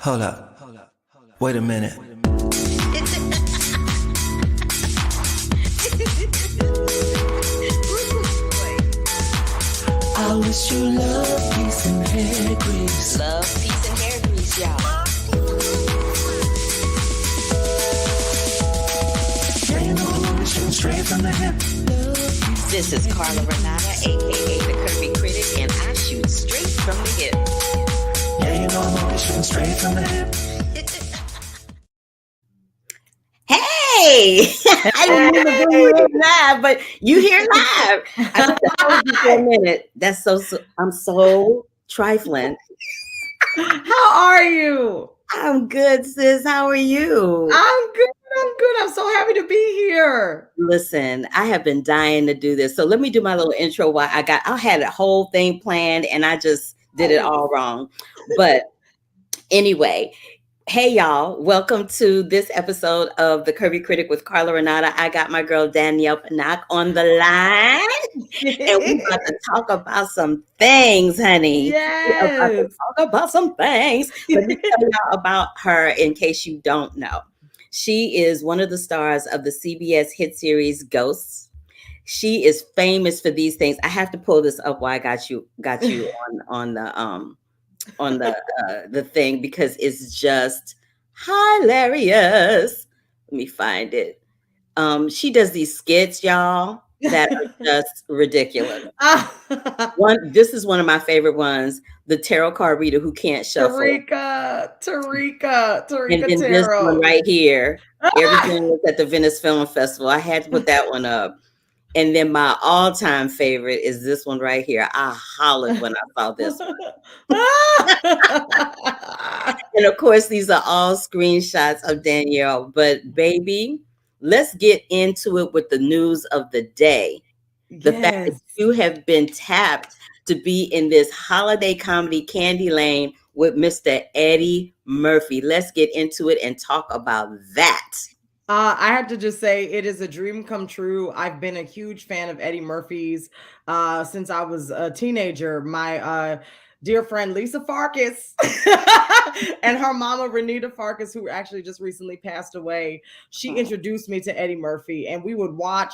Hold up. Wait a minute. I wish you love, peace, and hair grease. Love, peace, and hair grease, y'all. Yeah, you know I'm shooting straight from the hip. This is Carla Renata, aka the Curvy Critic, and I shoot straight from the hip. Yeah, you know I'm shooting straight from the hip. Hey! I didn't mean to bring you in live, but you here live. I was hold you for a minute. That's so I'm so trifling. How are you? I'm good, sis. How are you? I'm good. I'm so happy to be here. Listen, I have been dying to do this. So let me do my little intro while I had a whole thing planned and I just did it all wrong. But anyway, hey y'all, welcome to this episode of The Curvy Critic with Carla Renata. I got my girl Danielle Pinnock on the line. And we're about to talk about some things, honey. Yes. We're about to talk about some things. Let me tell y'all about her in case you don't know. She is one of the stars of the CBS hit series Ghosts. She is famous for these things. I have to pull this up while I got you on the thing because it's just hilarious. Let me find it. She does these skits, y'all, that are just ridiculous. This is one of my favorite ones. The tarot card reader who can't shuffle. Tarika And then this Tarot. one right here. Everything was at the Venice Film Festival. I had to put that one up. And then my all-time favorite is this one right here. I hollered when I saw this one. And of course, these are all screenshots of Danielle. But baby, let's get into it with the news of the day. The fact that you have been tapped to be in this holiday comedy Candy Lane with Mr. Eddie Murphy. Let's get into it and talk about that. I have to just say it is a dream come true. I've been a huge fan of Eddie Murphy's since I was a teenager. My dear friend Lisa Farkas and her mama Renita Farkas, who actually just recently passed away, she introduced me to Eddie Murphy, and we would watch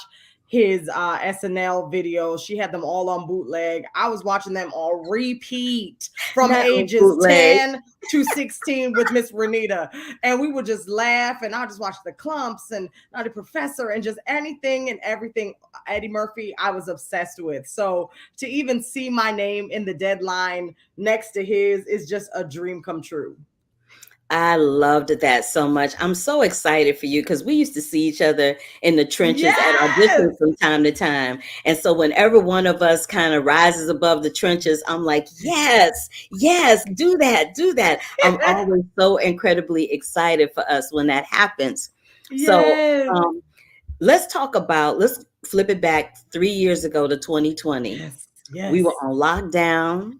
his SNL videos. She had them all on bootleg. I was watching them all repeat from ages 10 to 16 with Miss Renita. And we would just laugh, and I just watch the Clumps and the Professor and just anything and everything Eddie Murphy I was obsessed with. So to even see my name in the deadline next to his is just a dream come true. I loved that so much. I'm so excited for you because we used to see each other in the trenches at auditions from time to time. And so whenever one of us kind of rises above the trenches, I'm like, yes, do that. I'm always so incredibly excited for us when that happens. Yes. So let's flip it back 3 years ago to 2020. Yes. We were on lockdown.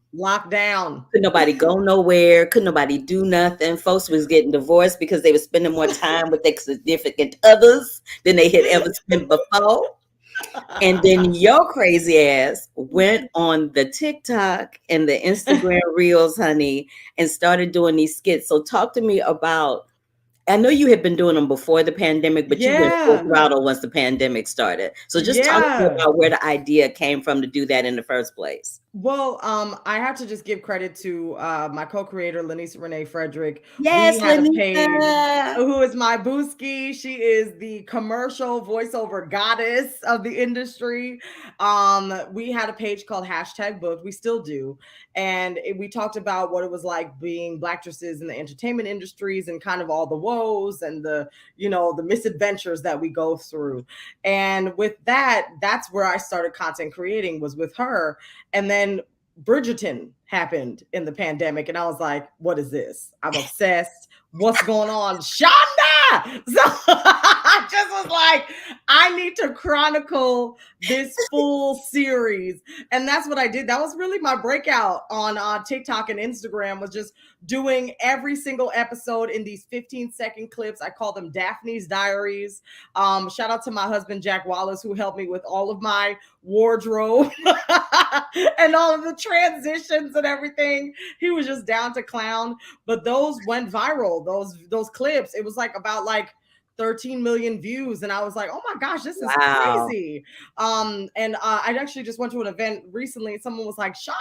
Couldn't nobody go nowhere. Couldn't nobody do nothing. Folks was getting divorced because they were spending more time with their significant others than they had ever spent before. And then your crazy ass went on the TikTok and the Instagram Reels, honey, and started doing these skits. So talk to me about, I know you had been doing them before the pandemic, but you went full throttle once the pandemic started. So just talk to me about where the idea came from to do that in the first place. Well, I have to just give credit to my co-creator, Lanisa Renee Frederick. Yes, we had Lanisa. a page, who is my booski. She is the commercial voiceover goddess of the industry. We had a page called #booked. We still do. And we talked about what it was like being Blackstresses in the entertainment industries and kind of all the woes and the misadventures that we go through. And with that, that's where I started content creating, was with her. And then Bridgerton happened in the pandemic, and I was like, what is this? I'm obsessed. What's going on? Shonda! So I just was like, I need to chronicle this full series. And that's what I did. That was really my breakout on TikTok and Instagram, was just doing every single episode in these 15-second clips. I call them Daphne's Diaries. Shout out to my husband, Jack Wallace, who helped me with all of my wardrobe and all of the transitions and everything. He was just down to clown. But those went viral. Those clips, it was like about like 13 million views, and I was like, oh my gosh, this is crazy. And I actually just went to an event recently, and someone was like, Shonda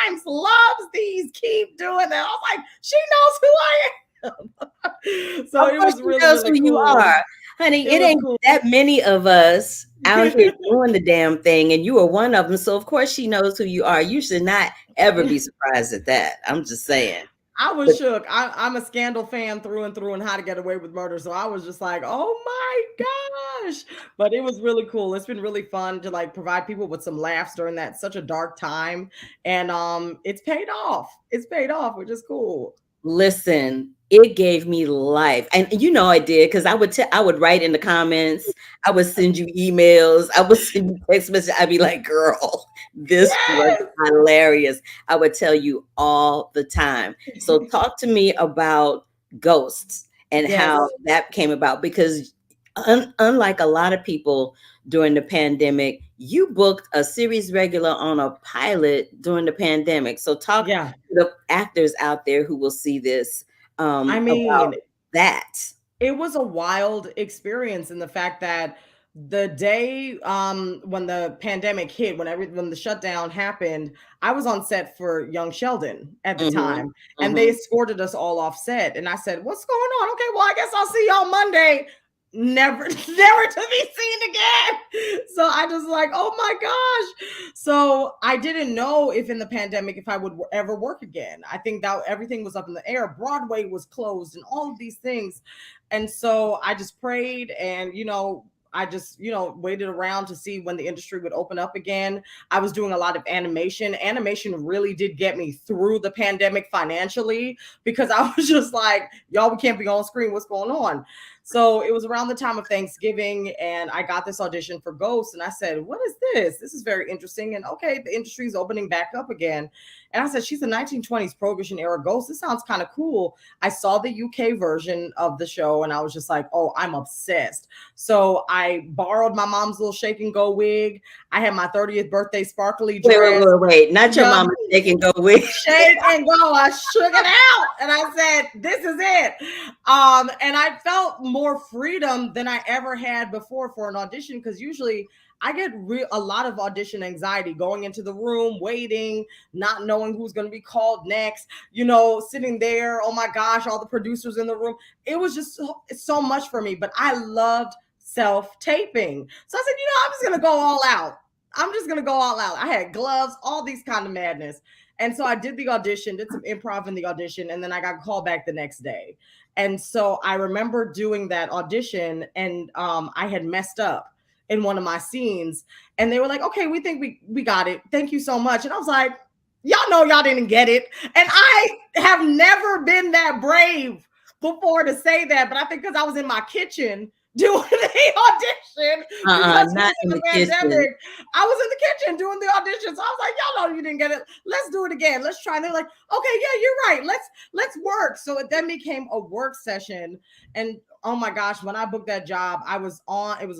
Rhimes loves these, keep doing that. I was like, she knows who I am. So it was really, knows really who cool. you are, honey. It ain't cool. That many of us out here doing the damn thing, and you are one of them. So of course she knows who you are. You should not ever be surprised at that. I'm just saying. I was shook. I'm a Scandal fan through and through, and How to Get Away with Murder. So I was just like, oh my gosh. But it was really cool. It's been really fun to like provide people with some laughs during that such a dark time. And it's paid off. It's paid off, which is cool. Listen, it gave me life. And you know I did, because I would write in the comments, I would send you emails, I would send you text messages. I'd be like, girl, this was hilarious. I would tell you all the time. So talk to me about Ghosts and how that came about, because unlike a lot of people during the pandemic, you booked a series regular on a pilot during the pandemic. So talk to the actors out there who will see this. I mean, about that. It was a wild experience in the fact that the day when the pandemic hit, when the shutdown happened, I was on set for Young Sheldon at the time, and they escorted us all off set. And I said, what's going on? Okay, well, I guess I'll see y'all Monday. Never to be seen again. So I just like, oh my gosh. So I didn't know if in the pandemic if I would ever work again. I think that everything was up in the air. Broadway was closed and all of these things. And so I just prayed, and I just, waited around to see when the industry would open up again. I was doing a lot of animation. Animation really did get me through the pandemic financially, because I was just like, y'all, we can't be on screen. What's going on? So it was around the time of Thanksgiving, and I got this audition for Ghost, and I said, what is this? This is very interesting. And okay, the industry is opening back up again. And I said, she's a 1920s Prohibition era ghost. This sounds kind of cool. I saw the UK version of the show, and I was just like, oh, I'm obsessed. So I borrowed my mom's little shake and go wig. I had my 30th birthday sparkly dress. Wait. Not your mama's shake and go wig. Shake and go. I shook it out, and I said, this is it. And I felt more freedom than I ever had before for an audition, because usually I get a lot of audition anxiety going into the room, waiting, not knowing who's going to be called next, sitting there. Oh my gosh, all the producers in the room. It was just so much for me, but I loved self-taping. So I said, I'm just going to go all out. I had gloves, all these kind of madness. And so I did the audition, did some improv in the audition, and then I got called back the next day. And so I remember doing that audition, and I had messed up in one of my scenes, and they were like, okay, we think we got it. Thank you so much. And I was like, y'all know y'all didn't get it. And I have never been that brave before to say that, but I think because I was in my kitchen doing the audition. Not in the kitchen. I was in the kitchen doing the audition. So I was like, y'all know you didn't get it. Let's do it again. Let's try. And they're like, okay, yeah, you're right. Let's work. So it then became a work session. And oh my gosh, when I booked that job, it was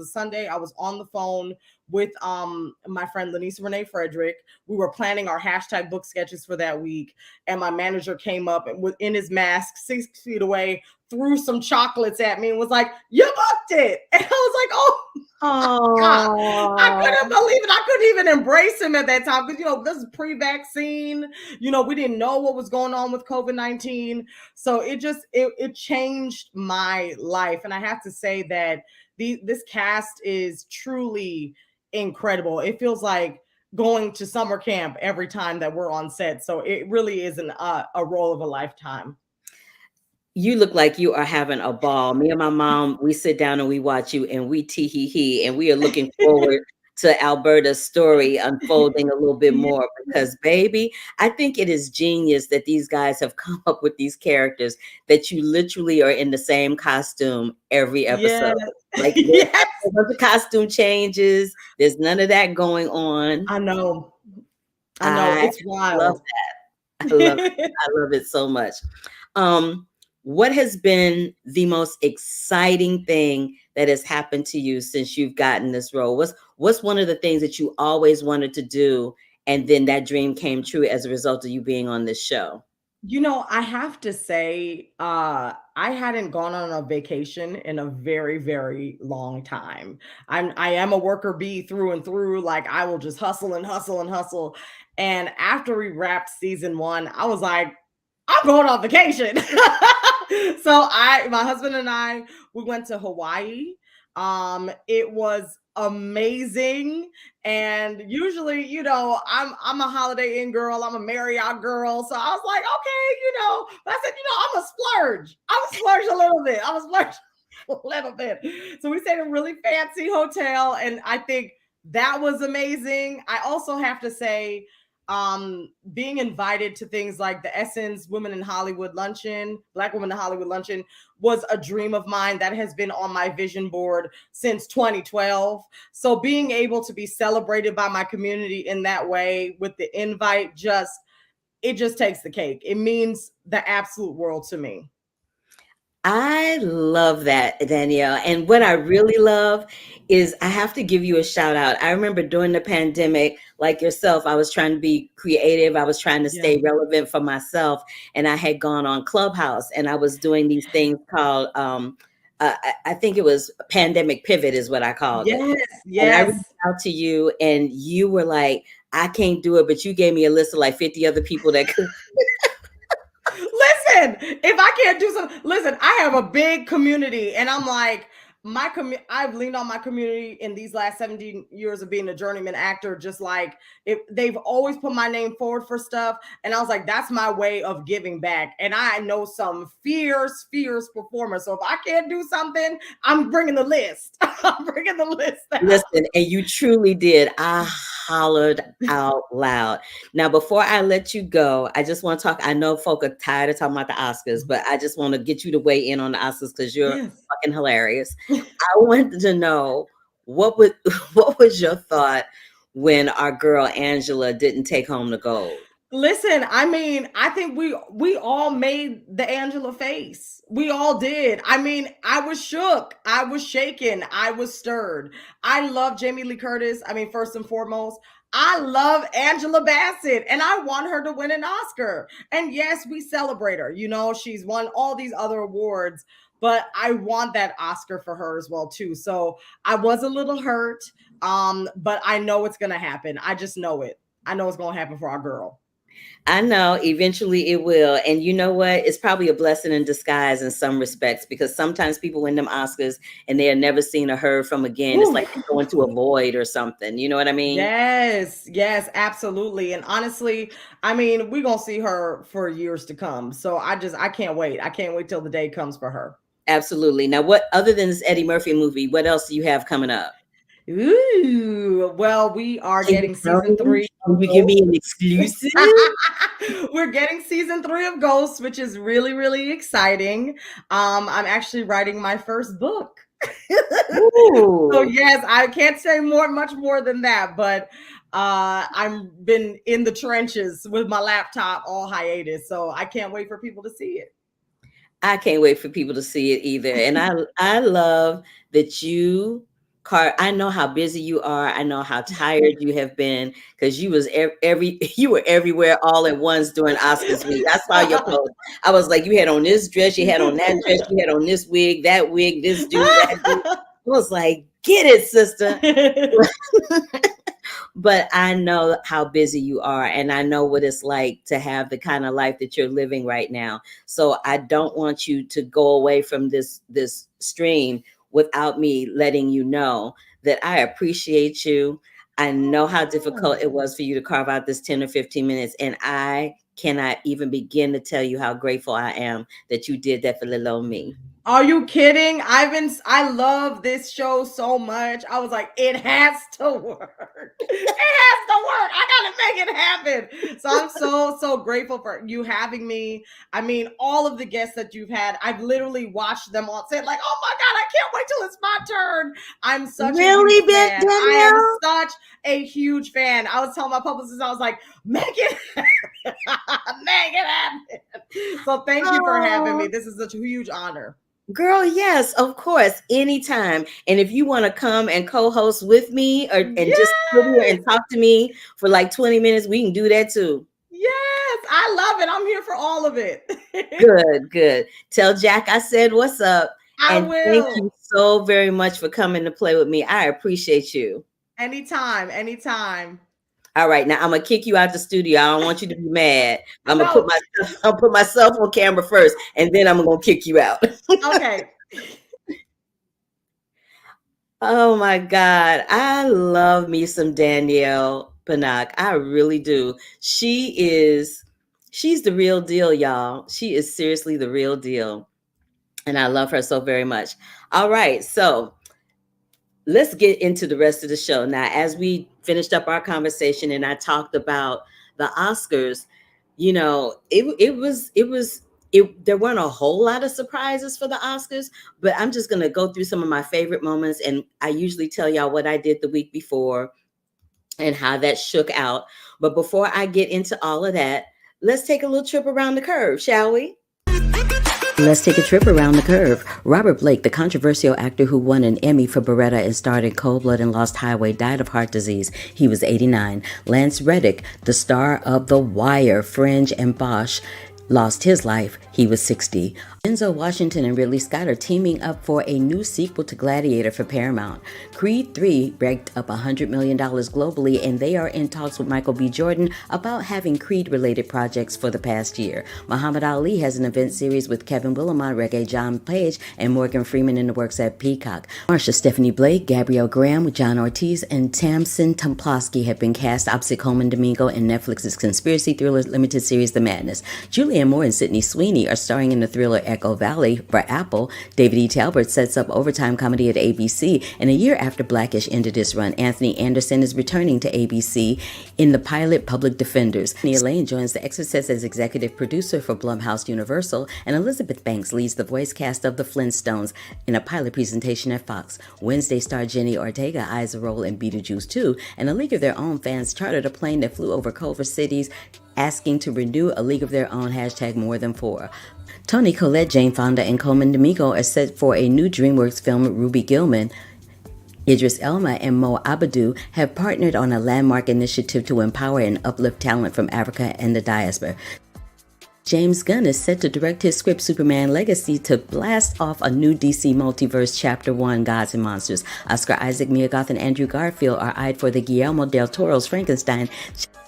a Sunday. I was on the phone with my friend Lenisa Renee Frederick. We were planning our hashtag book sketches for that week. And my manager came up and was in his mask 6 feet away, threw some chocolates at me and was like, you booked it. And I was like, oh God. I couldn't believe it. I couldn't even embrace him at that time, because this is pre-vaccine. We didn't know what was going on with COVID-19. So it changed my life. And I have to say that this cast is truly incredible. It feels like going to summer camp every time that we're on set. So it really is a role of a lifetime. You look like you are having a ball. Me and my mom, we sit down and we watch you, and we tee-hee-hee, and we are looking forward to Alberta's story unfolding a little bit Yeah. more because, baby, I think it is genius that these guys have come up with these characters that you literally are in the same costume every Yes. episode. Like, there's Yes. a bunch of costume changes. There's none of that going on. I know. I know. I It's love wild. I love it. I love it so much. Um, what has been the most exciting thing that has happened to you since you've gotten this role? What's one of the things that you always wanted to do, and then that dream came true as a result of you being on this show? I have to say, I hadn't gone on a vacation in a very, very long time. I am a worker bee through and through. Like I will just hustle and hustle and hustle. And after we wrapped season one, I was like, I'm going on vacation. So my husband and I, we went to Hawaii. It was amazing. And usually, I'm a Holiday Inn girl, I'm a Marriott girl. So I was like, okay, but I said, I'm a splurge. I'm a splurge a little bit. I'm a splurge a little bit. So we stayed in a really fancy hotel, and I think that was amazing. I also have to say, being invited to things like the Essence Women in Hollywood luncheon, Black Women in Hollywood luncheon, was a dream of mine that has been on my vision board since 2012. So being able to be celebrated by my community in that way with the invite, it just takes the cake. It means the absolute world to me. I love that, Danielle. And what I really love is I have to give you a shout out. I remember during the pandemic, like yourself, I was trying to be creative. I was trying to stay relevant for myself. And I had gone on Clubhouse and I was doing these things called, I think it was Pandemic Pivot is what I called it. Yes, And I reached yes. out to you and you were like, I can't do it, but you gave me a list of like 50 other people that could. Listen, if I can't do something, listen, I have a big community, and I'm like, I've leaned on my community in these last 17 years of being a journeyman actor. Just like if they've always put my name forward for stuff, and I was like, that's my way of giving back. And I know some fierce performers. So if I can't do something, I'm bringing the list. I'm bringing the list out. Listen, and you truly did. I hollered out loud. Now, before I let you go, I just want to talk. I know folk are tired of talking about the Oscars, but I just want to get you to weigh in on the Oscars because you're fucking hilarious. I wanted to know what was your thought when our girl Angela didn't take home the gold? Listen, I mean, I think we all made the Angela face. We all did. I mean, I was shook. I was shaken. I was stirred. I love Jamie Lee Curtis. I mean, first and foremost, I love Angela Bassett, and I want her to win an Oscar. And yes, we celebrate her. She's won all these other awards, but I want that Oscar for her as well too. So I was a little hurt, but I know it's gonna happen. I just know it. I know it's gonna happen for our girl. I know eventually it will. And you know what? It's probably a blessing in disguise in some respects because sometimes people win them Oscars and they are never seen or heard from again. It's like going to a void or something. You know what I mean? Yes, absolutely. And honestly, I mean, we're going to see her for years to come. So I can't wait. I can't wait till the day comes for her. Absolutely. Now, what other than this Eddie Murphy movie, what else do you have coming up? Ooh, well, we are getting season 3. Can you give me an exclusive? We're getting season 3 of Ghosts, which is really, really exciting. I'm actually writing my first book. So yes, I can't say much more than that, but I'm been in the trenches with my laptop all hiatus. So I can't wait for people to see it. I can't wait for people to see it either. And I love that I know how busy you are. I know how tired you have been because you was you were everywhere all at once during Oscars week. I saw your post. I was like, you had on this dress, you had on that dress, you had on this wig, this dude, that dude. I was like, get it, sister. But I know how busy you are, and I know what it's like to have the kind of life that you're living right now. So I don't want you to go away from this stream without me letting you know that I appreciate you. I know how difficult it was for you to carve out this 10 or 15 minutes, and I cannot even begin to tell you how grateful I am that you did that for little old me. Are you kidding? I love this show so much. I was like, it has to work. It has to work. I gotta make it happen. So I'm so grateful for you having me. I mean, all of the guests that you've had, I've literally watched them all say, like, oh my God, I can't wait till it's my turn. I'm such a huge fan. I am such a huge fan. I was telling my publicist, I was like, make it happen. Make it happen. So thank you for having me. This is such a huge honor. Girl, yes, of course, anytime. And if you want to come and co-host with me and just sit here and talk to me for like 20 minutes, we can do that too. Yes, I love it. I'm here for all of it. Good. Tell Jack I said what's up. I and will. Thank you so very much for coming to play with me. I appreciate you. Anytime. All right, now I'm gonna kick you out the studio. I don't want you to be mad. I'll put myself on camera first, and then I'm gonna kick you out. Okay. Oh my God, I love me some Danielle Pinnock. I really do. She's the real deal, y'all. She is seriously the real deal, and I love her so very much. All right, so let's get into the rest of the show. Now, as we finished up our conversation and I talked about the Oscars, you know, there weren't a whole lot of surprises for the Oscars, but I'm just going to go through some of my favorite moments. And I usually tell y'all what I did the week before and how that shook out. But before I get into all of that, let's take a little trip around the curve, shall we? Let's take a trip around the curve. Robert Blake, the controversial actor who won an Emmy for Beretta and starred in Cold Blood and Lost Highway, died of heart disease. He was 89. Lance Reddick, the star of The Wire, Fringe, and Bosch, lost his life. He was 60. Denzel Washington and Ridley Scott are teaming up for a new sequel to Gladiator for Paramount. Creed 3 racked up $100 million globally, and they are in talks with Michael B. Jordan about having Creed-related projects for the past year. Muhammad Ali has an event series with Kevin Willimon, Reggae John Page, and Morgan Freeman in the works at Peacock. Marsha Stephanie Blake, Gabrielle Graham, John Ortiz, and Tamsin Tomplowski have been cast opposite Coleman Domingo in Netflix's conspiracy thriller limited series The Madness. Julianne Moore and Sydney Sweeney are starring in the thriller Echo Valley for Apple. David E. Talbot sets up overtime comedy at ABC, and a year after Blackish ended its run, Anthony Anderson is returning to ABC in the pilot Public Defenders. Nia Lane joins The Exorcist as executive producer for Blumhouse Universal, and Elizabeth Banks leads the voice cast of The Flintstones in a pilot presentation at Fox. Wednesday star Jenny Ortega eyes a role in Beetlejuice 2, and A League of Their Own fans chartered a plane that flew over Culver cities asking to renew A League of Their Own #MoreThan4. Toni Collette, Jane Fonda, and Coleman Domingo are set for a new DreamWorks film with Ruby Gillman. Idris Elba and Mo Abedou have partnered on a landmark initiative to empower and uplift talent from Africa and the diaspora. James Gunn is set to direct his script Superman Legacy to blast off a new DC Multiverse Chapter 1 Gods and Monsters. Oscar Isaac, Mia Goth, and Andrew Garfield are eyed for the Guillermo del Toro's Frankenstein.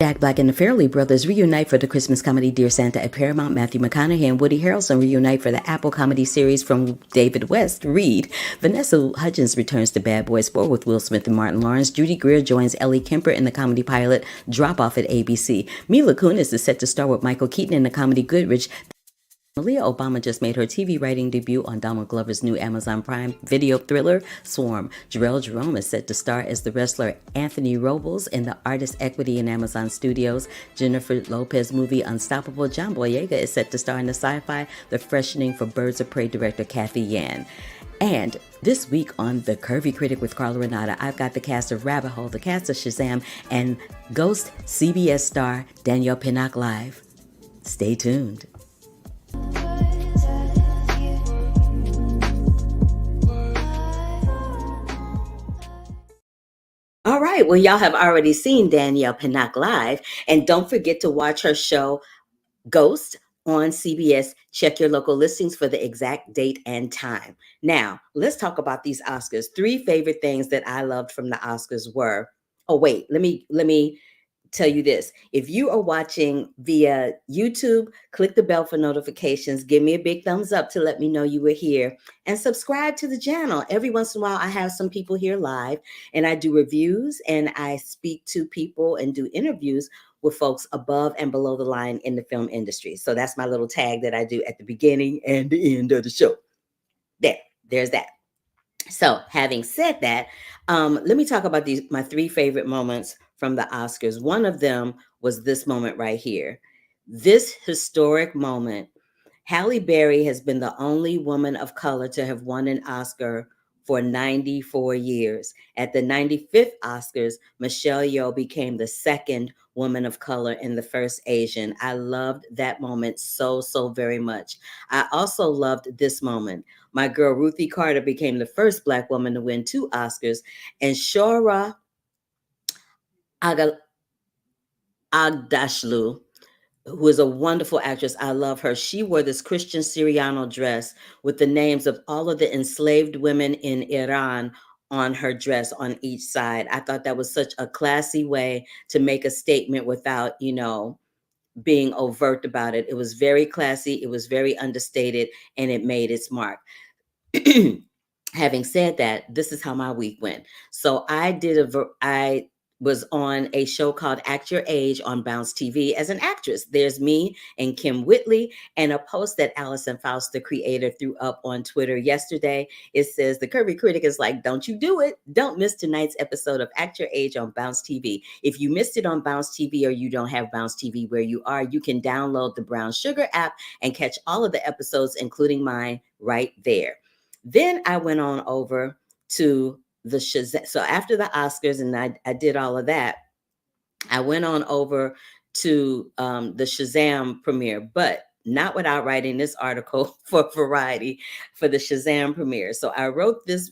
Jack Black and the Farrelly brothers reunite for the Christmas comedy Dear Santa at Paramount. Matthew McConaughey and Woody Harrelson reunite for the Apple comedy series from David West, Reed. Vanessa Hudgens returns to Bad Boys 4 with Will Smith and Martin Lawrence. Judy Greer joins Ellie Kemper in the comedy pilot Drop Off at ABC. Mila Kunis is set to star with Michael Keaton in the comedy Goodrich. Malia Obama just made her TV writing debut on Donald Glover's new Amazon Prime video thriller, Swarm. Jarrell Jerome is set to star as the wrestler Anthony Robles in the Artist Equity in Amazon Studios. Jennifer Lopez movie Unstoppable. John Boyega is set to star in the sci-fi The Freshening for Birds of Prey director Kathy Yan. And this week on The Curvy Critic with Carla Renata, I've got the cast of Rabbit Hole, the cast of SHAZAM, and Ghost CBS star Danielle Pinnock live. Stay tuned. All right, well, y'all have already seen Danielle Pinnock live, and don't forget to watch her show Ghost on CBS. Check your local listings for the exact date and time. Now, let's talk about these Oscars. 3 favorite things that I loved from the Oscars were, oh wait, let me tell you this. If you are watching via YouTube, click the bell for notifications. Give me a big thumbs up to let me know you were here. And subscribe to the channel. Every once in a while, I have some people here live, and I do reviews, and I speak to people and do interviews with folks above and below the line in the film industry. So that's my little tag that I do at the beginning and the end of the show. There's that. So having said that, let me talk about my three favorite moments from the Oscars. One of them was this moment right here. This historic moment. Halle Berry has been the only woman of color to have won an Oscar for 94 years. At the 95th Oscars, Michelle Yeoh became the second woman of color and the first Asian. I loved that moment so, so very much. I also loved this moment. My girl Ruthie Carter became the first Black woman to win 2 Oscars, and Shora Agdashlu, who is a wonderful actress. I love her. She wore this Christian Siriano dress with the names of all of the enslaved women in Iran on her dress on each side. I thought that was such a classy way to make a statement without, being overt about it. It was very classy. It was very understated, and it made its mark. Having said that, this is how my week went. So I was on a show called Act Your Age on Bounce TV as an actress. There's me and Kim Whitley, and a post that Allison Faust, the creator, threw up on Twitter yesterday. It says, the Curvy Critic is like, don't you do it. Don't miss tonight's episode of Act Your Age on Bounce TV. If you missed it on Bounce TV or you don't have Bounce TV where you are, you can download the Brown Sugar app and catch all of the episodes, including mine, right there. Then I went on over to the SHAZAM. So after the Oscars, and I did all of that, I went on over to the SHAZAM premiere, but not without writing this article for Variety for the SHAZAM premiere. So I wrote this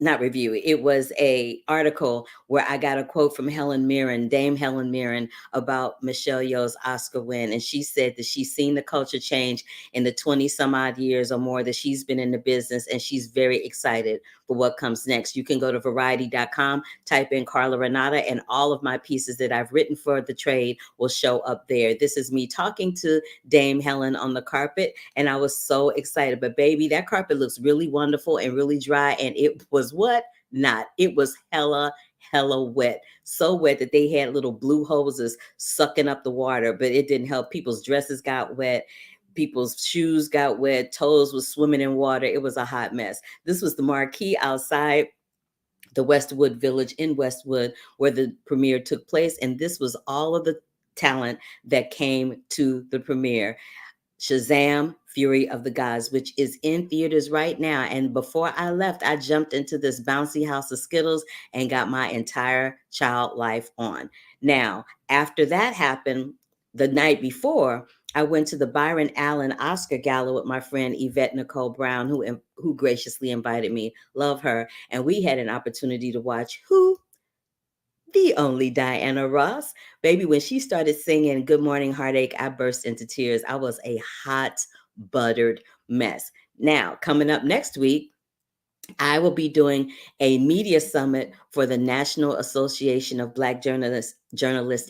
it was a article where I got a quote from Dame Helen Mirren, about Michelle Yeoh's Oscar win. And she said that she's seen the culture change in the 20 some odd years or more that she's been in the business, and she's very excited for what comes next. You can go to variety.com, type in Carla Renata, and all of my pieces that I've written for the trade will show up there. This is me talking to Dame Helen on the carpet, and I was so excited. But baby, that carpet looks really wonderful and really dry, and it was what? Not. It was hella wet. So wet that they had little blue hoses sucking up the water, but it didn't help. People's dresses got wet. People's shoes got wet. Toes was swimming in water. It was a hot mess. This was the marquee outside the Westwood Village in Westwood where the premiere took place. And this was all of the talent that came to the premiere. SHAZAM! Fury of the Gods, which is in theaters right now. And before I left, I jumped into this bouncy house of Skittles and got my entire child life on. Now, after that happened, the night before, I went to the Byron Allen Oscar Gala with my friend Yvette Nicole Brown, who graciously invited me. Love her. And we had an opportunity to watch who? The only Diana Ross. Baby, when she started singing Good Morning Heartache, I burst into tears. I was a hot, buttered mess. Now, coming up next week, I will be doing a media summit for the National Association of Black Journalists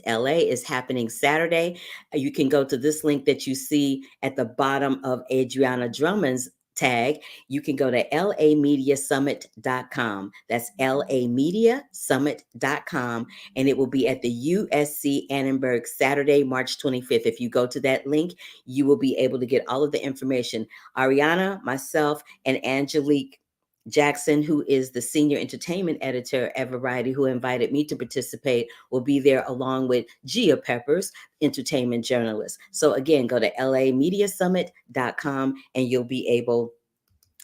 LA. Is happening Saturday. You can go to this link that you see at the bottom of Adriana Drummond's tag. You can go to lamediasummit.com. That's lamediasummit.com. And it will be at the USC Annenberg Saturday, March 25th. If you go to that link, you will be able to get all of the information. Ariana, myself, and Angelique Jackson, who is the senior entertainment editor at Variety, who invited me to participate, will be there along with Gia Peppers, entertainment journalist. So again, go to lamediasummit.com and you'll be able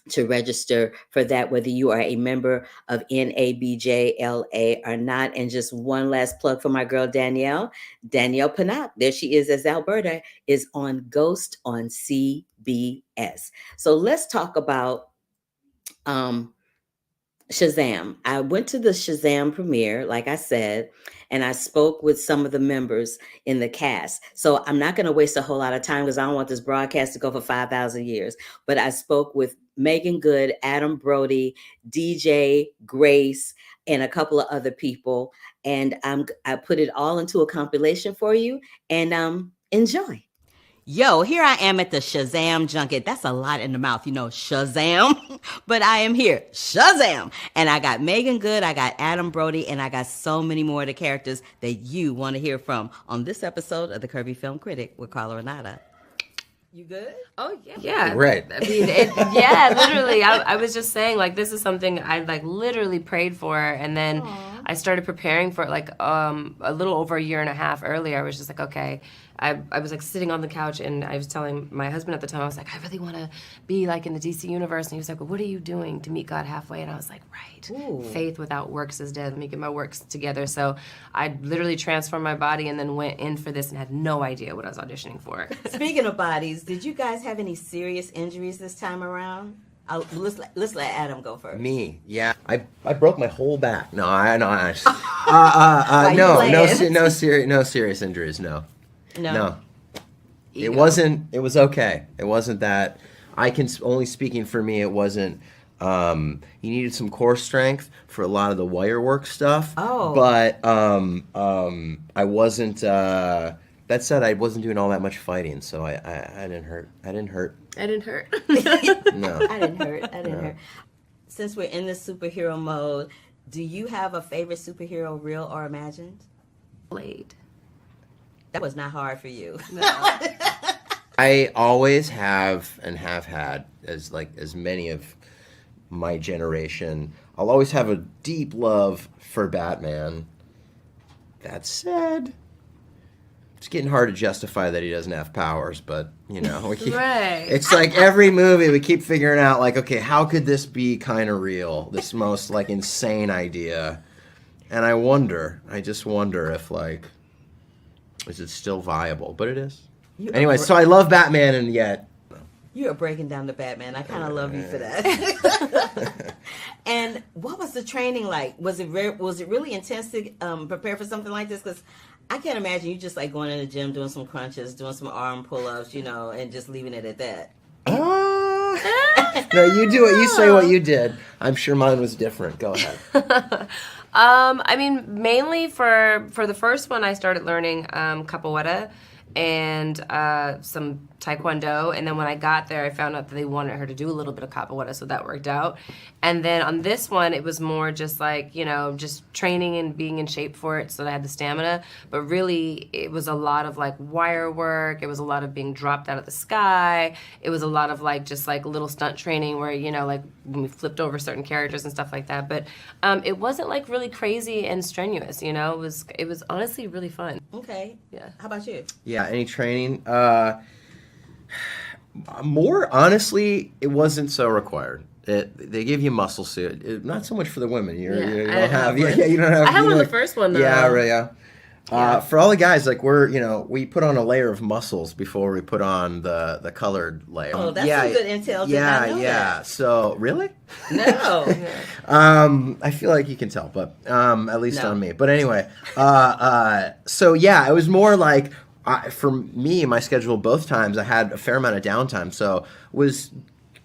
to register for that, whether you are a member of NABJLA or not. And just one last plug for my girl, Danielle Pinnock. There she is, as Alberta is on Ghost on CBS. So let's talk about SHAZAM! I went to the SHAZAM! Premiere, like I said, and I spoke with some of the members in the cast. So I'm not going to waste a whole lot of time because I don't want this broadcast to go for 5,000 years. But I spoke with Megan Good, Adam Brody, DJ, Grace, and a couple of other people. And I put it all into a compilation for you, and enjoy. Yo, here I am at the SHAZAM junket. That's a lot in the mouth, SHAZAM. But I am here, SHAZAM. And I got Megan Good, I got Adam Brody, and I got so many more of the characters that you want to hear from on this episode of the Curvy Film Critic with Carla Renata. You good? Oh, yeah. Yeah. Right. I mean, yeah, literally. I was just saying, like, this is something I, like, literally prayed for. And then I started preparing for it, like, a little over a year and a half earlier. I was just like, okay. I was, like, sitting on the couch, and I was telling my husband at the time, I was like, I really want to be, like, in the DC universe. And he was like, well, what are you doing to meet God halfway? And I was like, right. Ooh. Faith without works is dead. Let me get my works together. So I literally transformed my body and then went in for this and had no idea what I was auditioning for. Speaking of bodies, did you guys have any serious injuries this time around? Let's let Adam go first. Me, yeah. I broke my whole back. No, no serious injuries. No. It wasn't. It was okay. It wasn't that. I can only speaking for me. It wasn't. You needed some core strength for a lot of the wire work stuff. Oh. But I wasn't. That said, I wasn't doing all that much fighting, so I didn't hurt. I didn't hurt. I didn't hurt. No. I didn't hurt. Since we're in this superhero mode, do you have a favorite superhero, real or imagined? Blade. That was not hard for you. No. I always have and have had, as many of my generation, I'll always have a deep love for Batman. That said, it's getting hard to justify that he doesn't have powers, but, Right. It's like every movie we keep figuring out, like, okay, how could this be kind of real? This most, like, insane idea. And I just wonder if, like, is it still viable? But it is. Anyway, so I love Batman, and yet... You are breaking down the Batman. I kind of love you for that. And what was the training like? Was it really intense to prepare for something like this? Because I can't imagine you just like going in the gym, doing some crunches, doing some arm pull-ups, and just leaving it at that. No, you do it. You say what you did. I'm sure mine was different. Go ahead. I mean, mainly for the first one, I started learning capoeira and some taekwondo, and then when I got there, I found out that they wanted her to do a little bit of capoeira, so that worked out. And then on this one, it was more just like, just training and being in shape for it so that I had the stamina, but really it was a lot of like wire work, it was a lot of being dropped out of the sky, it was a lot of like just like little stunt training where, like when we flipped over certain characters and stuff like that, but it wasn't like really crazy and strenuous, it was honestly really fun. Okay. Yeah. How about you? Yeah, any training? More honestly, it wasn't so required. They give you muscle suit. Not so much for the women. You don't have. I had one the first one though. Yeah, right. Yeah. For all the guys, like we put on a layer of muscles before we put on the colored layer. Oh, that's some good intel. Did not know that. So really? No. I feel like you can tell, but at least on me. But anyway, so yeah, it was more like. For me, my schedule both times, I had a fair amount of downtime, so was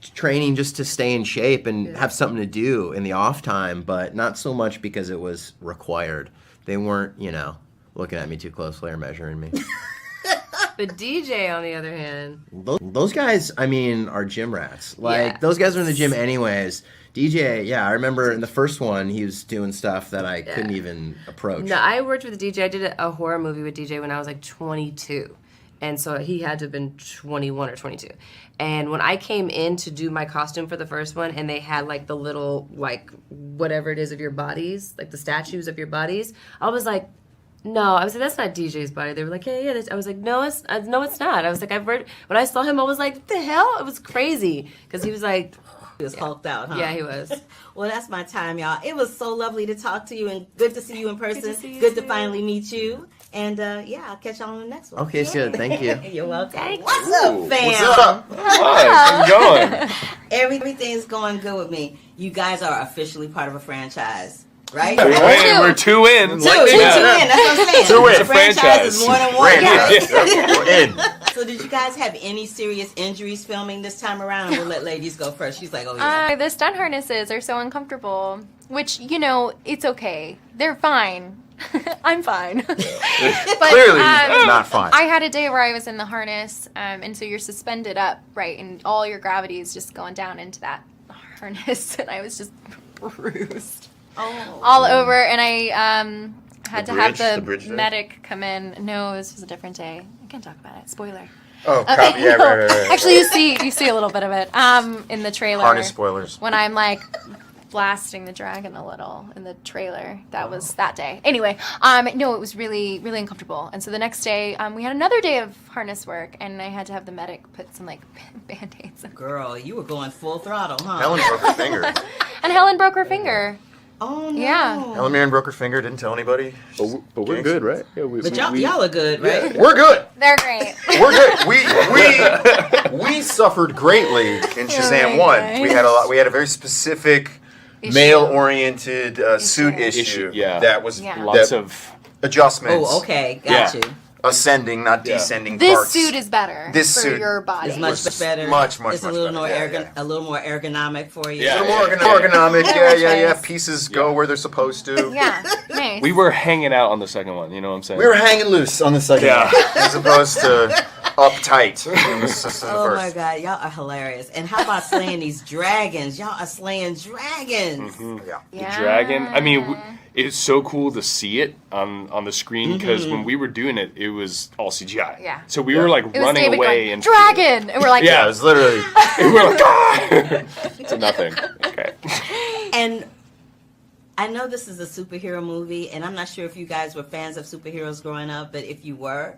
training just to stay in shape and have something to do in the off time, but not so much because it was required. They weren't, looking at me too closely or measuring me. But DJ, on the other hand, those guys, I mean, are gym rats. Like those guys are in the gym anyways. DJ, I remember in the first one he was doing stuff that I couldn't even approach. No, I worked with DJ. I did a horror movie with DJ when I was like 22. And so he had to have been 21 or 22. And when I came in to do my costume for the first one, and they had like the little, like, whatever it is of your bodies, like the statues of your bodies, I was like, no, I was like, that's not DJ's body. They were like, yeah. I was like, no, it's not. I was like, when I saw him, I was like, what the hell? It was crazy. Because he was like... He was hulked out, huh? Yeah, he was. Well, that's my time, y'all. It was so lovely to talk to you and good to see you in person. Good to finally meet you. And I'll catch y'all on the next one. Okay, good. Thank you. You're welcome. Thank What's up, fam? What's up? Hi, how's it going? Everything's going good with me. You guys are officially part of a franchise. Right? We're two in. Two in. That's what I'm saying. Two in. The franchise is more than one. We're in. So did you guys have any serious injuries filming this time around? We'll let ladies go first. She's like, oh yeah. The stunt harnesses are so uncomfortable. which, you know, it's okay. They're fine. I'm fine. But, Clearly not fine. I had a day where I was in the harness, and so you're suspended up, right, and all your gravity is just going down into that harness, and I was just bruised all over, and I had to have the bridge day? medic come in. No, this was a different day. I can't talk about it. Spoiler. Oh, Okay, copy. Yeah, no. right. Actually, you see a little bit of it in the trailer. Harness spoilers. When I'm like blasting the dragon a little in the trailer. That was that day. Anyway, no, it was really, really uncomfortable. And so the next day, we had another day of harness work, and I had to have the medic put some like band-aids. Girl, you were going full throttle, huh? Helen broke her finger. And Helen broke her finger. Oh no. Yeah. Helen Mirren broke her finger. Didn't tell anybody. But we're good, right? Yeah, But y'all are good, right? We're good. They're great. We're good. We suffered greatly in Shazam 1. We had a very specific male-oriented suit issue. Yeah. That was Lots of adjustments. Oh, okay, got you. Ascending, not descending This parts. suit is better This for suit your body. It's much better. Much It's a little better. more a little more ergonomic for you. A little more ergonomic. Yeah. Pieces go where they're supposed to. Yeah, nice. We were hanging out on the second one. You know what I'm saying? We were hanging loose on the second Yeah. one, as opposed to uptight. In the first. Oh my God, y'all are hilarious. And how about slaying these dragons? Y'all are slaying dragons. Yeah. The dragon. I mean, it's so cool to see it on the screen because when we were doing it, it was all CGI. Yeah. So we were like It was running David away going, and dragon, and we're like, Yeah, it was literally. and we're like, ah! to nothing. Okay. And I know this is a superhero movie, and I'm not sure if you guys were fans of superheroes growing up, but if you were,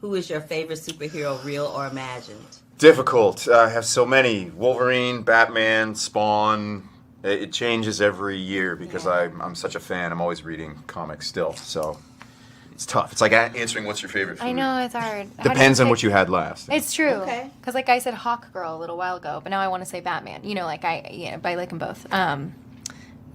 who is your favorite superhero, real or imagined? Difficult. I have so many. Wolverine, Batman, Spawn. It changes every year because I'm such a fan. I'm always reading comics still, so it's tough. It's like answering what's your favorite food. I know, it's hard. Depends on what you had last. It's true. Okay. Because like I said Hawk Girl a little while ago, but now I want to say Batman. You know, like but I like them both.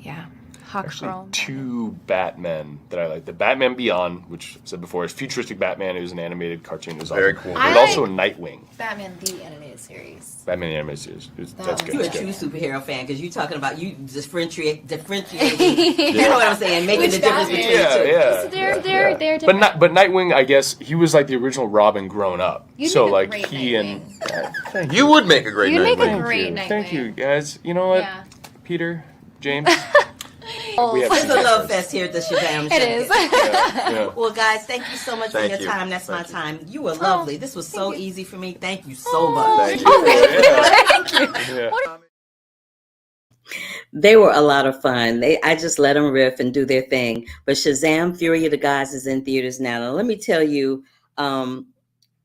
Yeah. Hawk Actually, Girl. two Batmen that I like. The Batman Beyond, which I said before is futuristic Batman. It was an animated cartoon. It was Very awesome. cool. But also Nightwing. Batman the animated series. Batman the animated series. That's good. You're a That's true good. superhero fan because you're talking about you differentiating. You know what I'm saying? Making the difference between the two. Yeah. They're different. But Nightwing, I guess he was like the original Robin grown up. You'd so make a like great he Nightwing. and You would make a great You'd make a Nightwing. great Thank you. Nightwing. Thank you guys. You know what? Yeah. Peter, James. We have It's some a love difference. fest here at the Shazam It is. Yeah. Well, guys, thank you so much for Thank your you. time. That's Thank my you. time. You were lovely. This was so easy for me. Thank you so much. Thank you. Yeah. They were a lot of fun. I just let them riff and do their thing. But Shazam! Fury of the Gods is in theaters now. Now, let me tell you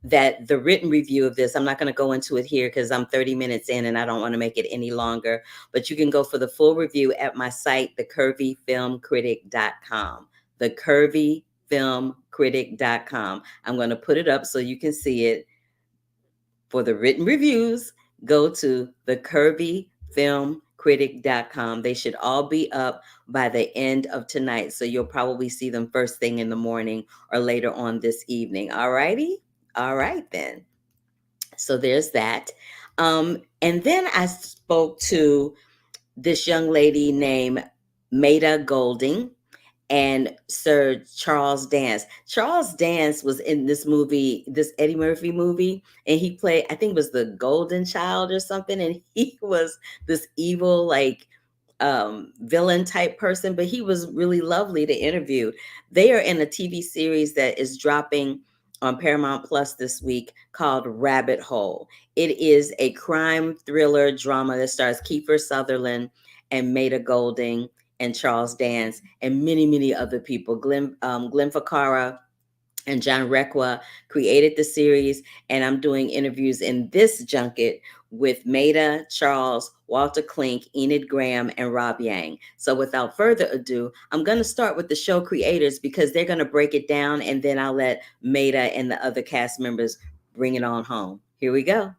that the written review of this, I'm not going to go into it here because I'm 30 minutes in and I don't want to make it any longer. But you can go for the full review at my site, thecurvyfilmcritic.com. Thecurvyfilmcritic.com. I'm going to put it up so you can see it. For the written reviews, go to thecurvyfilmcritic.com. They should all be up by the end of tonight. So you'll probably see them first thing in the morning or later on this evening. All righty? All right, then. So there's that. And then I spoke to this young lady named Maida Golding and Sir Charles Dance. Charles Dance was in this movie, this Eddie Murphy movie, and he played, I think it was the Golden Child or something, and he was this evil, like, villain type person, but he was really lovely to interview. They are in a TV series that is dropping on Paramount Plus this week called Rabbit Hole. It is a crime thriller drama that stars Kiefer Sutherland and Maida Golding and Charles Dance and many, many other people. Glenn Ficarra and John Requa created the series, and I'm doing interviews in this junket with Maida, Charles, Walter Klink, Enid Graham, and Rob Yang. So without further ado, I'm going to start with the show creators because they're going to break it down, and then I'll let Maida and the other cast members bring it on home. Here we go.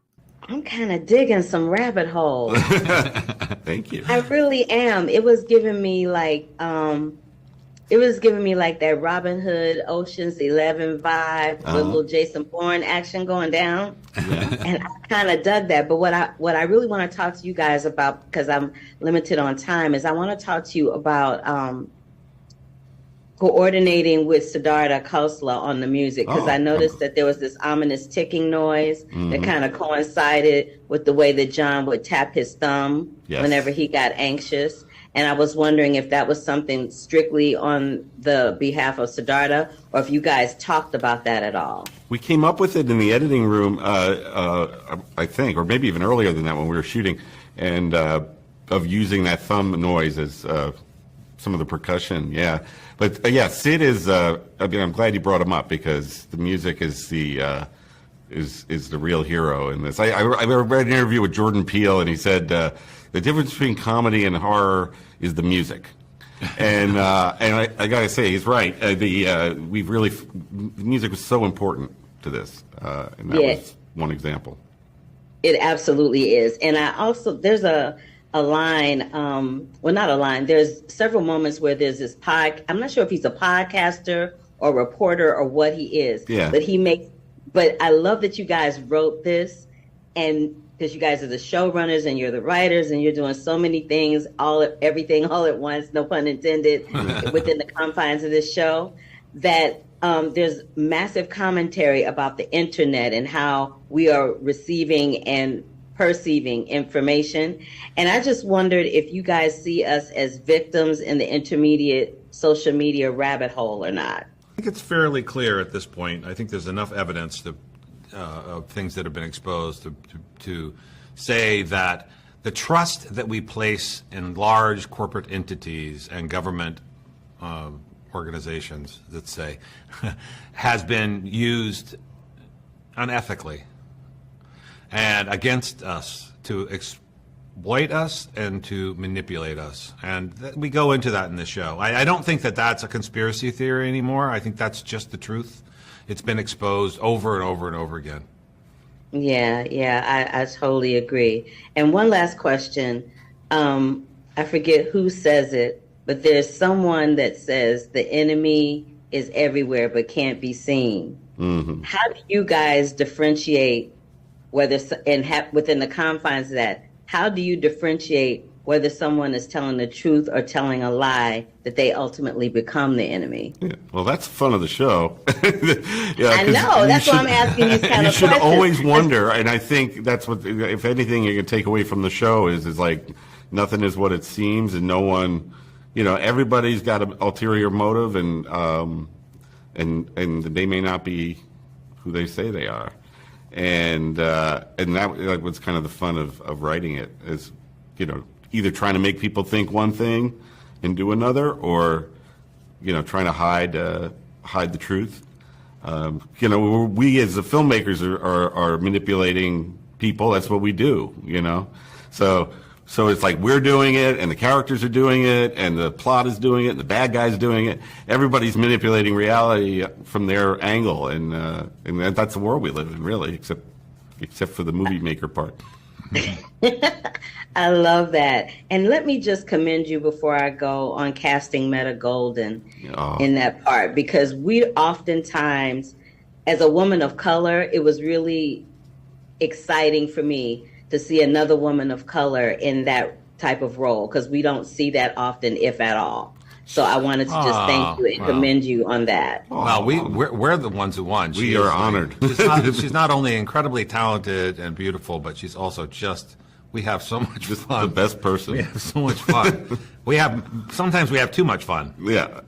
I'm kind of digging some Rabbit Hole. Thank you. I really am. It was giving me like it was giving me like that Robin Hood, Ocean's 11 vibe with a little Jason Bourne action going down. And I kind of dug that. But what I really want to talk to you guys about, because I'm limited on time, is I want to talk to you about coordinating with Siddhartha Khosla on the music, because I noticed that there was this ominous ticking noise that kind of coincided with the way that John would tap his thumb whenever he got anxious. And I was wondering if that was something strictly on the behalf of Siddhartha, or if you guys talked about that at all. We came up with it in the editing room, I think, or maybe even earlier than that when we were shooting, and of using that thumb noise as some of the percussion. Yeah, but yeah, Sid is. I mean, I'm glad you brought him up because the music is the real hero in this. I read an interview with Jordan Peele, and he said. The difference between comedy and horror is the music, and I gotta say he's right. The music was so important to this, and that was one example. It absolutely is, and I also there's a line, well not a line. There's several moments where there's this I'm not sure if he's a podcaster or reporter or what he is. Yeah. But I love that you guys wrote this, and because you guys are the showrunners and you're the writers and you're doing so many things, everything all at once, no pun intended, within the confines of this show, that there's massive commentary about the internet and how we are receiving and perceiving information. And I just wondered if you guys see us as victims in the intermediate social media rabbit hole or not. I think it's fairly clear at this point. I think there's enough evidence of things that have been exposed to say that the trust that we place in large corporate entities and government organizations, let's say, has been used unethically and against us to exploit us and to manipulate us. And we go into that in this show. I don't think that that's a conspiracy theory anymore. I think that's just the truth. It's been exposed over and over and over again. I totally agree. And one last question. I forget who says it, but there's someone that says the enemy is everywhere but can't be seen. Mm-hmm. How do you guys differentiate within the confines of that, how do you differentiate whether someone is telling the truth or telling a lie that they ultimately become the enemy? Yeah, well, that's the fun of the show. I know. That's why I'm asking these kind of questions. You should always wonder, and I think that's what, if anything you can take away from the show is like nothing is what it seems, and no one, everybody's got an ulterior motive, and they may not be who they say they are. And that was kind of the fun of writing it, is, either trying to make people think one thing and do another, or, trying to hide the truth. We as the filmmakers are manipulating people. That's what we do, So it's like we're doing it, and the characters are doing it, and the plot is doing it, and the bad guy's doing it. Everybody's manipulating reality from their angle, and that's the world we live in, really, except for the movie maker part. I love that. And let me just commend you before I go on casting Meta Golden in that part, because we oftentimes, as a woman of color, it was really exciting for me to see another woman of color in that type of role, because we don't see that often, if at all. So I wanted to just thank you and commend you on that. Well, we're the ones who won. We are honored. She's not only incredibly talented and beautiful, but she's also we have so much fun. The best person. We have so much fun. Sometimes we have too much fun. Yeah.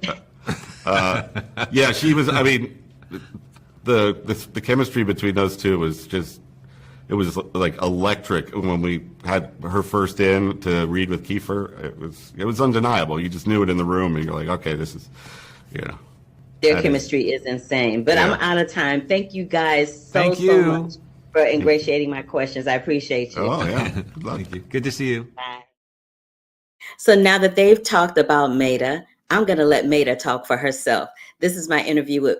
She was, I mean, the chemistry between those two was just, it was like electric when we had her first in to read with Kiefer. It was undeniable. You just knew it in the room, and you're like, okay, this is, Their chemistry is insane. But I'm out of time. Thank you guys so much for ingratiating my questions. I appreciate you. Oh, yeah. Good luck. Thank you. Good to see you. Bye. So now that they've talked about Maida, I'm going to let Maida talk for herself. This is my interview with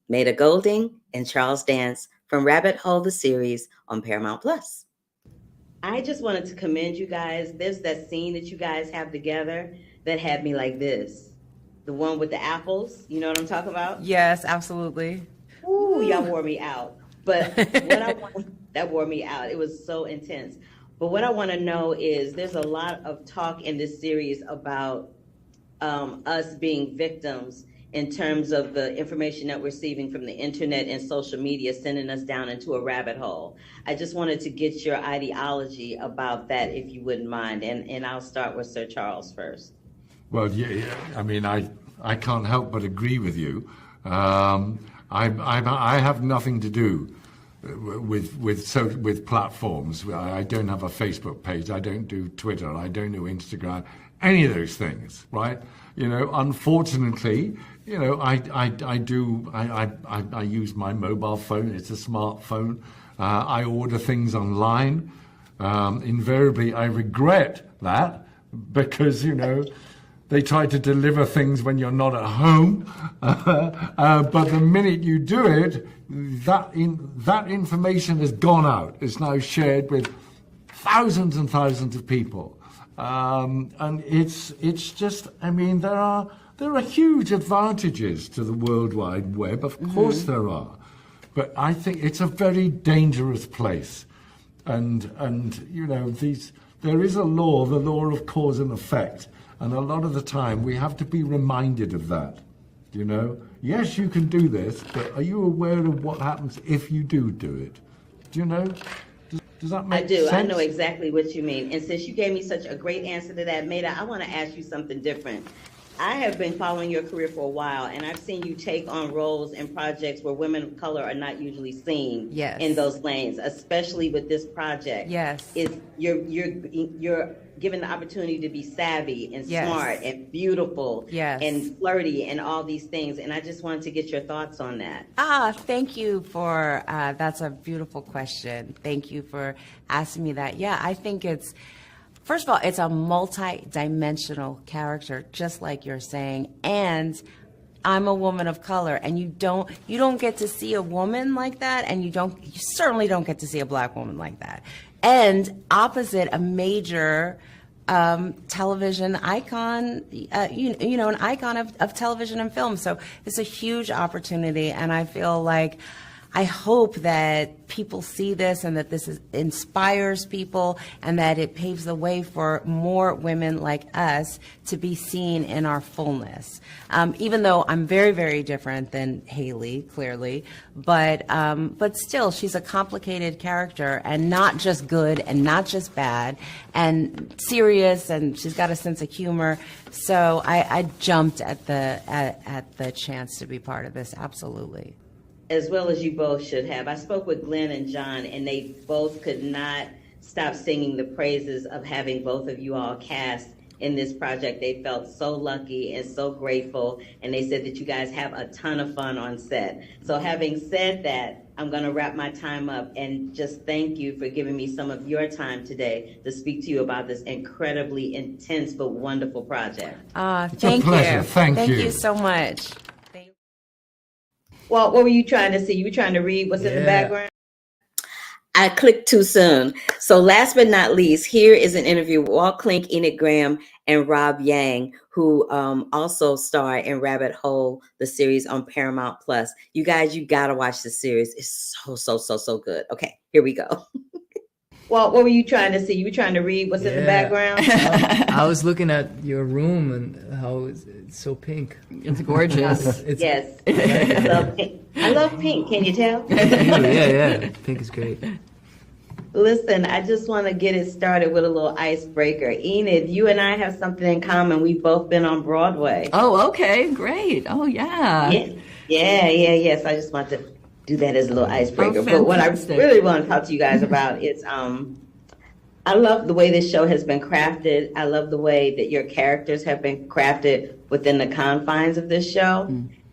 Maida Golding and Charles Dance from Rabbit Hole, the series on Paramount Plus. I just wanted to commend you guys. There's that scene that you guys have together that had me like this. The one with the apples. You know what I'm talking about? Yes, absolutely. Ooh, y'all wore me out. But that wore me out. It was so intense. But what I want to know is there's a lot of talk in this series about us being victims in terms of the information that we're receiving from the internet and social media, sending us down into a rabbit hole. I just wanted to get your ideology about that, if you wouldn't mind. And I'll start with Sir Charles first. Well, yeah, I mean, I can't help but agree with you. I have nothing to do with platforms. I don't have a Facebook page. I don't do Twitter. I don't do Instagram. Any of those things, right? You know, unfortunately, you know, I use my mobile phone. It's a smartphone. I order things online. Invariably, I regret that because, you know, they try to deliver things when you're not at home. But the minute you do it, that information has gone out. It's now shared with thousands and thousands of people. And it's just, I mean, there are huge advantages to the World Wide Web. Of course there are. But I think it's a very dangerous place. And you know, there is a law, the law of cause and effect. And a lot of the time we have to be reminded of that. You know, yes, you can do this, but are you aware of what happens if you do it? Do you know? Does that make sense? I know exactly what you mean. And since you gave me such a great answer to that, Maida, I want to ask you something different. I have been following your career for a while, and I've seen you take on roles in projects where women of color are not usually seen in those lanes, especially with this project. Yes. You're given the opportunity to be savvy and smart and beautiful and flirty and all these things. And I just wanted to get your thoughts on that. Thank you for, that's a beautiful question. Thank you for asking me that. Yeah, I think first of all, it's a multi-dimensional character, just like you're saying. And I'm a woman of color, and you don't get to see a woman like that, and you certainly don't get to see a black woman like that. And opposite a major television icon, an icon of television and film. So it's a huge opportunity, and I feel like I hope that people see this and that this inspires people and that it paves the way for more women like us to be seen in our fullness. Even though I'm very, very different than Haley, clearly, but still, she's a complicated character and not just good and not just bad and serious, and she's got a sense of humor. So I jumped at the chance to be part of this, absolutely. As well as you both should have. I spoke with Glenn and John, and they both could not stop singing the praises of having both of you all cast in this project. They felt so lucky and so grateful, and they said that you guys have a ton of fun on set. So having said that, I'm going to wrap my time up and just thank you for giving me some of your time today to speak to you about this incredibly intense but wonderful project. Thank pleasure. you. Thank you. You so much. Well, what were you trying to see? You were trying to read what's in the background? I clicked too soon. So last but not least, here is an interview with Walt Klink, Enid Graham, and Rob Yang, who also star in Rabbit Hole, the series on Paramount Plus. You guys, you got to watch the series. It's so good. Okay, here we go. Well, what were you trying to see? You were trying to read what's in the background? I was looking at your room and how it's so pink. It's gorgeous. Yes. I love pink. I love pink. Can you tell? Yeah. Pink is great. Listen, I just want to get it started with a little icebreaker. Enid, you and I have something in common. We've both been on Broadway. Oh, okay. Great. Oh, yeah. Yes. I just want to do that as a little icebreaker. But what I really want to talk to you guys about is I love the way this show has been crafted. I love the way that your characters have been crafted within the confines of this show.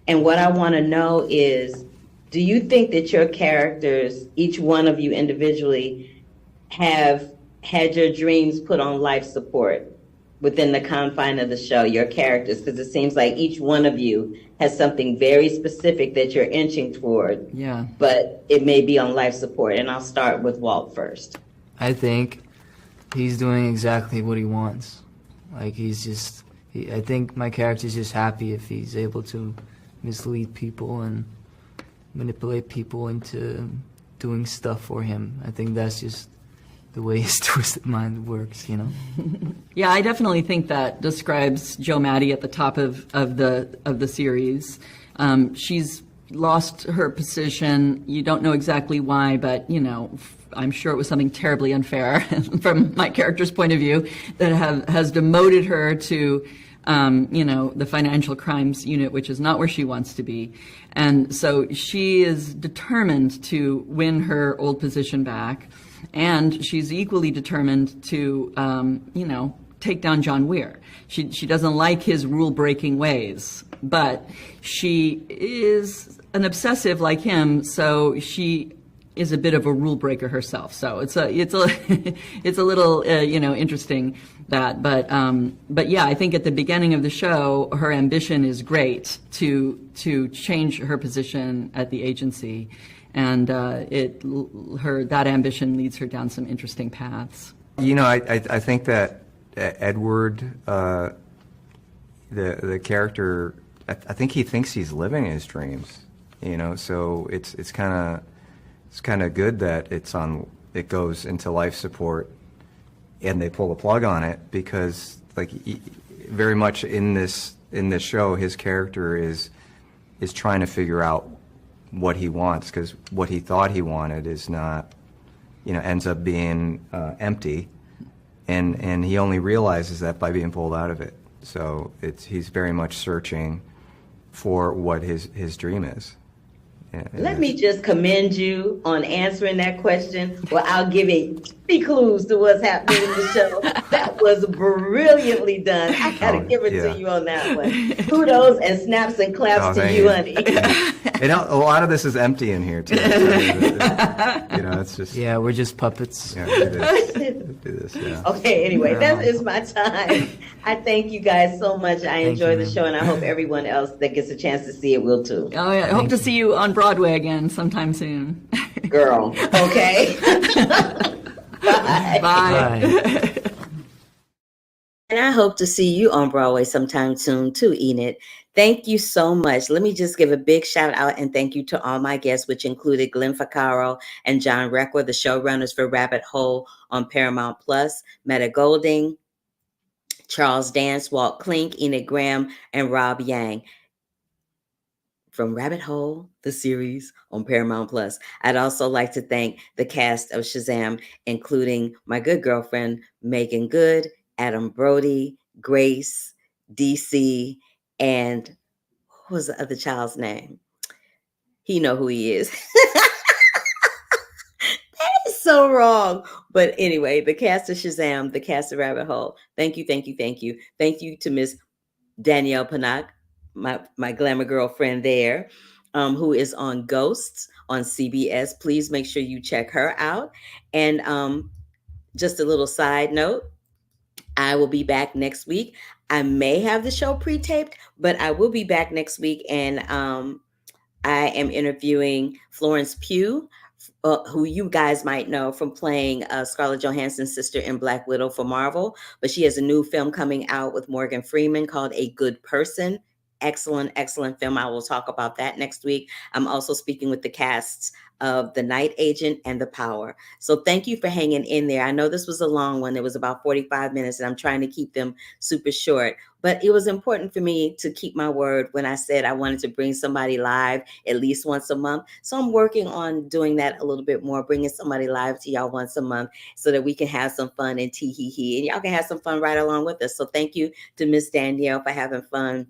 And what I want to know is, do you think that your characters, each one of you individually, have had your dreams put on life support within the confine of the show, your characters? Because it seems like each one of you has something very specific that you're inching toward. Yeah. But it may be on life support. And I'll start with Walt first. I think he's doing exactly what he wants. Like he's I think my character's just happy if he's able to mislead people and manipulate people into doing stuff for him. I think that's just the way his twisted mind works, you know? Yeah, I definitely think that describes Jo Maddie at the top of the series. She's lost her position. You don't know exactly why, but, you know, I'm sure it was something terribly unfair from my character's point of view that has demoted her to, you know, the financial crimes unit, which is not where she wants to be. And so she is determined to win her old position back. And she's equally determined to, you know, take down John Weir. She doesn't like his rule-breaking ways, but she is an obsessive like him, so she is a bit of a rule breaker herself. So it's a it's a little you know, interesting that, but yeah, I think at the beginning of the show, her ambition is great to change her position at the agency. And that ambition leads her down some interesting paths. You know, I think that Edward, the character, I think he thinks he's living his dreams. You know, so it's kind of good that it goes into life support, and they pull the plug on it, because like very much in this show, his character is trying to figure out what he wants, because what he thought he wanted is not, you know, ends up being empty, and he only realizes that by being pulled out of it. So he's very much searching for what his dream is. Let me just commend you on answering that question. Well, I'll give it 3 clues to what's happening in the show. That was brilliantly done. I gotta give it to you on that one. Kudos and snaps and claps to you, honey. And a lot of this is empty in here too. So you know, it's just we're just puppets. Yeah, do this. Yeah. Okay. Anyway, that is my time. I thank you guys so much. I enjoy the show, and I hope everyone else that gets a chance to see it will too. Oh yeah, I hope to see you on Broadway again sometime soon. Girl. Okay. Bye. Bye. And I hope to see you on Broadway sometime soon too, Enid. Thank you so much. Let me just give a big shout out and thank you to all my guests, which included Glenn Ficarro and John Reckler, the showrunners for Rabbit Hole on Paramount Plus, Meta Golding, Charles Dance, Walt Klink, Enid Graham, and Rob Yang from Rabbit Hole, the series on Paramount Plus. I'd also like to thank the cast of SHAZAM, including my good girlfriend, Megan Good, Adam Brody, Grace, DC, and what was the other child's name? He know who he is. That is so wrong. But anyway, the cast of SHAZAM, the cast of Rabbit Hole. Thank you, thank you, thank you. Thank you to Miss Danielle Pinnock, my glamour girlfriend there, who is on Ghosts on CBS. Please make sure you check her out. And just a little side note, I will be back next week. I may have the show pre-taped, but I will be back next week. And I am interviewing Florence Pugh, who you guys might know from playing Scarlett Johansson's sister in Black Widow for Marvel. But she has a new film coming out with Morgan Freeman called A Good Person. Excellent, excellent film. I will talk about that next week. I'm also speaking with the casts of The Night Agent and The Power. So thank you for hanging in there. I know this was a long one. It was about 45 minutes, and I'm trying to keep them super short. But it was important for me to keep my word when I said I wanted to bring somebody live at least once a month. So I'm working on doing that a little bit more, bringing somebody live to y'all once a month so that we can have some fun and tee-hee-hee. And y'all can have some fun right along with us. So thank you to Miss Danielle for having fun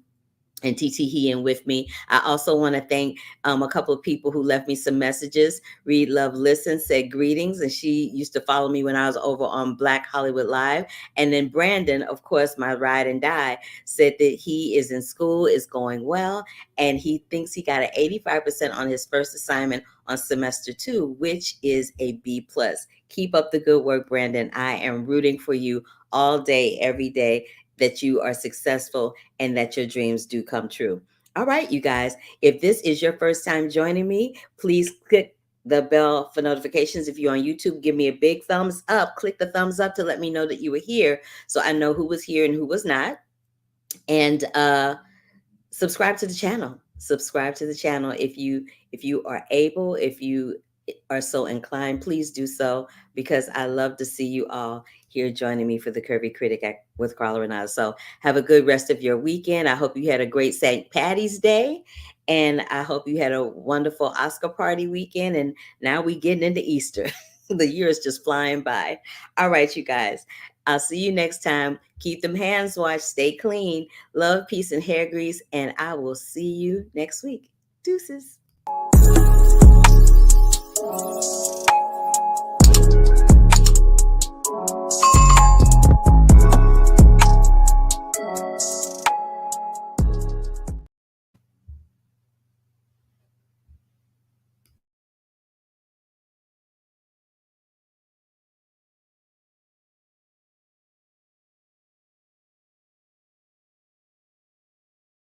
and TT with me. I also want to thank a couple of people who left me some messages. Read Love Listen said greetings, and she used to follow me when I was over on Black Hollywood Live. And then Brandon, of course, my ride and die, said that he is in school, is going well, and he thinks he got an 85% on his first assignment on semester 2, which is a B+. Keep up the good work, Brandon. I am rooting for you all day, every day, that you are successful and that your dreams do come true. All right, you guys, if this is your first time joining me, please click the bell for notifications. If you're on YouTube, give me a big thumbs up. Click the thumbs up to let me know that you were here so I know who was here and who was not. And subscribe to the channel. Subscribe to the channel if you are able, if you are so inclined, please do so, because I love to see you all here joining me for the Curvy Critic with Carla Renata. So have a good rest of your weekend. I hope you had a great St. Patty's Day, and I hope you had a wonderful Oscar party weekend. And now we getting into Easter. The year is just flying by. All right, you guys. I'll see you next time. Keep them hands washed, stay clean, love, peace, and hair grease, and I will see you next week. Deuces.